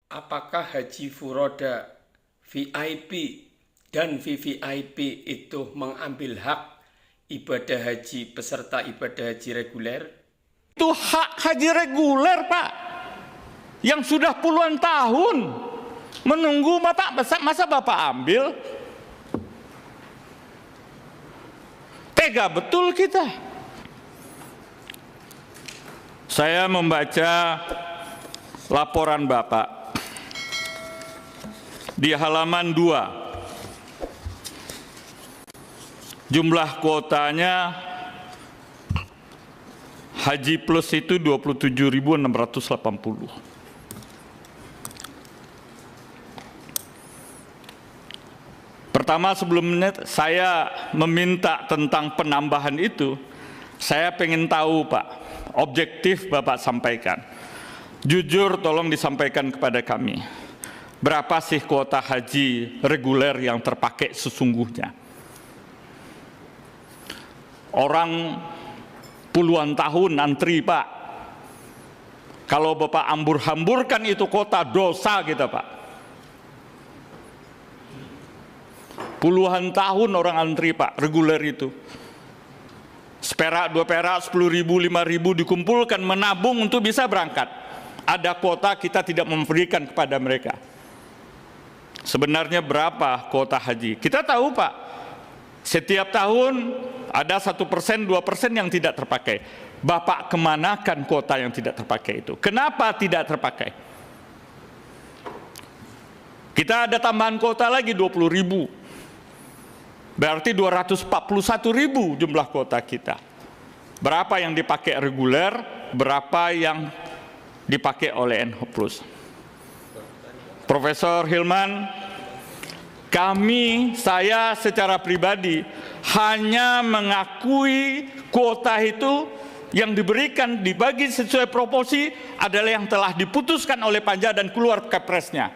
Apakah haji furoda, VIP, dan VVIP itu mengambil hak ibadah haji peserta ibadah haji reguler? Itu hak haji reguler, Pak, yang sudah puluhan tahun menunggu Bapak. Masa Bapak ambil? Tega betul kita. Saya membaca laporan Bapak di halaman 2. Jumlah kuotanya Haji Plus itu 27.680. Pertama, sebelumnya saya meminta tentang penambahan itu, saya pengen tahu, Pak, objektif Bapak sampaikan. Jujur tolong disampaikan kepada kami. Berapa sih kuota haji reguler yang terpakai sesungguhnya? Orang puluhan tahun antri, Pak. Kalau Bapak hambur-hamburkan itu kota, dosa kita, Pak. Puluhan tahun orang antri, Pak, reguler itu. Seperak, 2 perak, 10.000, 5.000 dikumpulkan, menabung untuk bisa berangkat. Ada kuota, kita tidak memberikan kepada mereka. Sebenarnya berapa kuota haji? Kita tahu, Pak, setiap tahun ada 1%, 2% yang tidak terpakai. Bapak kemanakan kuota yang tidak terpakai itu? Kenapa tidak terpakai? Kita ada tambahan kuota lagi 20.000. Berarti 241.000 jumlah kuota kita. Berapa yang dipakai reguler, berapa yang dipakai oleh NH+. Profesor Hilman, saya secara pribadi hanya mengakui kuota itu yang diberikan dibagi sesuai proporsi adalah yang telah diputuskan oleh Panja dan keluar Kepresnya.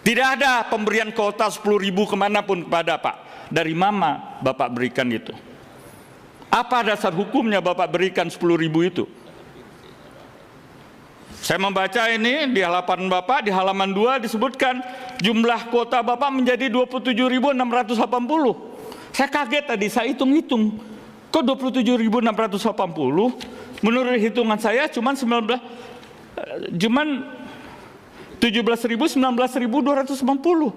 Tidak ada pemberian kuota 10.000 kemanapun kepada Pak. Dari mana Bapak berikan itu? Apa dasar hukumnya Bapak berikan 10.000 itu? Saya membaca ini di halaman Bapak, di halaman 2 disebutkan jumlah kuota Bapak menjadi 27.680. Saya kaget tadi, saya hitung-hitung. Kok 27.680? Menurut hitungan saya cuman 17.000, 19.290.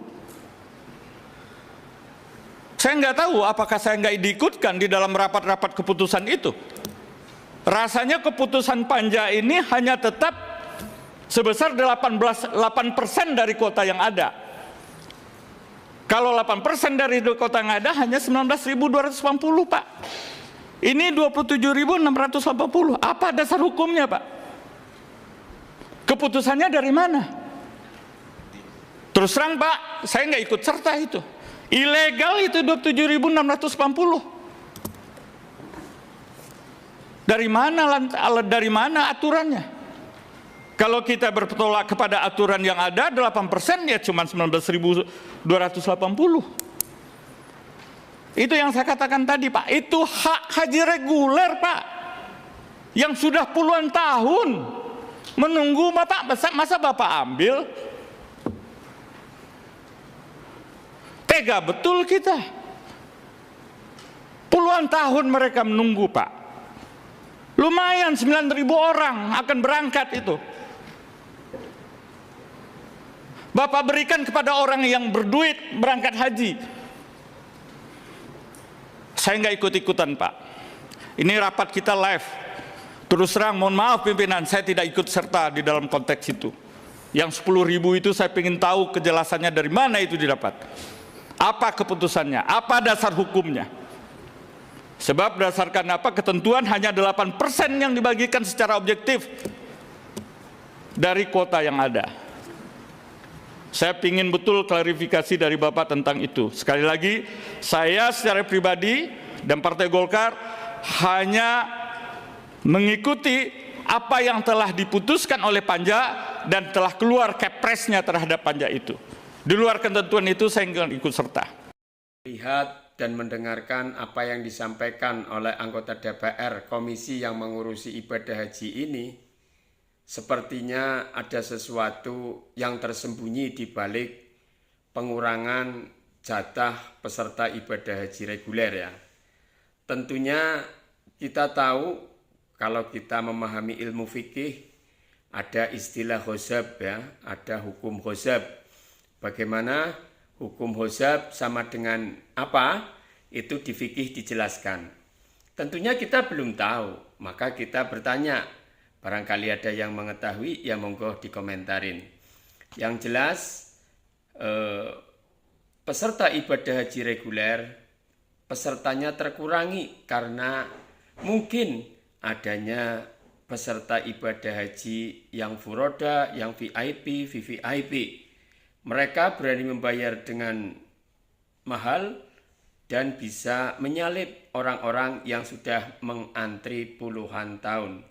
Saya nggak tahu apakah saya nggak diikutkan di dalam rapat-rapat keputusan itu. Rasanya keputusan Panja ini hanya tetap sebesar 8% dari kuota yang ada. Kalau 8% dari kuota yang ada hanya 19.280, Pak. Ini 27.680. Apa dasar hukumnya, Pak? Keputusannya dari mana? Terus terang, Pak, saya nggak ikut serta itu. Ilegal itu 27.680. Dari mana aturannya? Kalau kita bertolak kepada aturan yang ada, 8% ya cuma 19.280. Itu yang saya katakan tadi, Pak. Itu hak haji reguler, Pak. Yang sudah puluhan tahun menunggu Bapak. Masa Bapak ambil? Tega betul kita. Puluhan tahun mereka menunggu, Pak. Lumayan 9.000 orang akan berangkat itu. Bapak berikan kepada orang yang berduit berangkat haji. Saya nggak ikut-ikutan, Pak. Ini rapat kita live. Terus terang, mohon maaf pimpinan, saya tidak ikut serta di dalam konteks itu. Yang 10.000 itu saya ingin tahu kejelasannya dari mana itu didapat. Apa keputusannya? Apa dasar hukumnya? Sebab berdasarkan apa ketentuan hanya 8% yang dibagikan secara objektif dari kuota yang ada. Saya ingin betul klarifikasi dari Bapak tentang itu. Sekali lagi, saya secara pribadi dan Partai Golkar hanya mengikuti apa yang telah diputuskan oleh Panja dan telah keluar Kepresnya terhadap Panja itu. Di luar ketentuan itu saya ingin ikut serta. Lihat dan mendengarkan apa yang disampaikan oleh anggota DPR Komisi yang mengurusi ibadah haji ini, sepertinya ada sesuatu yang tersembunyi di balik pengurangan jatah peserta ibadah haji reguler ya. Tentunya kita tahu kalau kita memahami ilmu fikih ada istilah hozab ya, ada hukum hozab. Bagaimana hukum hozab sama dengan apa? Itu di fikih dijelaskan. Tentunya kita belum tahu, maka kita bertanya. Barangkali ada yang mengetahui, ya monggo dikomentarin. Yang jelas, peserta ibadah haji reguler, pesertanya terkurangi karena mungkin adanya peserta ibadah haji yang furoda, yang VIP, VVIP. Mereka berani membayar dengan mahal dan bisa menyalip orang-orang yang sudah mengantri puluhan tahun.